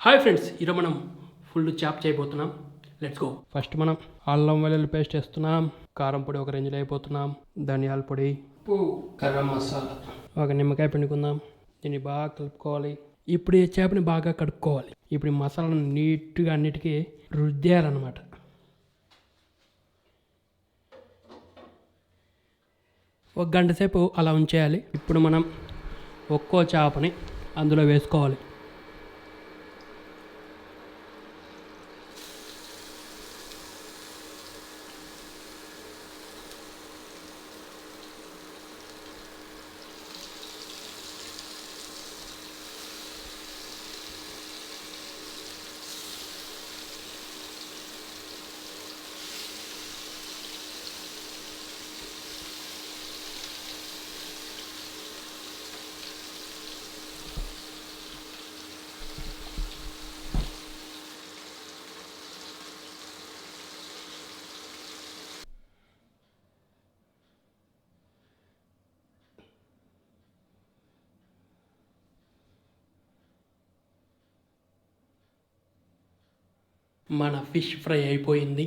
Hi friends, ఈరోజు మనం full chop చేయబోతున్నాం. Let's go. ఫస్ట్ మనం అల్లం వెల్లుల్లి పేస్ట్ వేస్తున్నాం. కారం పొడి ఒక రేంజ్లో అయిపోతున్నాం. ధనియాల పొడి, ఉప్పు, గరం మసాలా, ఒక నిమ్మకాయ పిండుకుందాం. దీన్ని బాగా కలుపుకోవాలి. ఇప్పుడు ఈ చేపని బాగా కడుక్కోవాలి. ఇప్పుడు ఈ మసాలాను నీట్గా అన్నిటికీ రుద్దేయాలన్నమాట. ఒక గంట సేపు అలా ఉంచేయాలి. ఇప్పుడు మనం ఒక్కో చేపని అందులో వేసుకోవాలి. మన ఫిష్ ఫ్రై అయిపోయింది.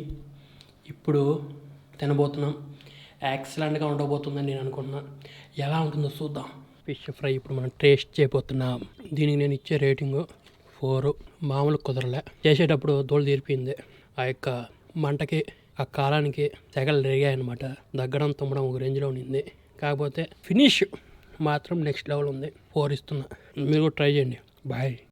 ఇప్పుడు తినబోతున్నాం. ఎక్సలెంట్గా ఉండబోతుందని నేను అనుకుంటున్నాను. ఎలా ఉంటుందో చూద్దాం. ఫిష్ ఫ్రై ఇప్పుడు మనం టేస్ట్ చేయబోతున్నాం. దీనికి నేను ఇచ్చే రేటింగు 4. మామూలు కుదరలే. చేసేటప్పుడు దోలు తీరిపోయింది. ఆ యొక్క మంటకి, ఆ కాలానికి తెగలు రేగాయి అనమాట. దగ్గడం తుమ్మడం ఒక రేంజ్లో ఉండింది. కాకపోతే ఫినిష్ మాత్రం నెక్స్ట్ లెవెల్ ఉంది. 4 ఇస్తున్నా. మీరు కూడా ట్రై చేయండి. బాయ్.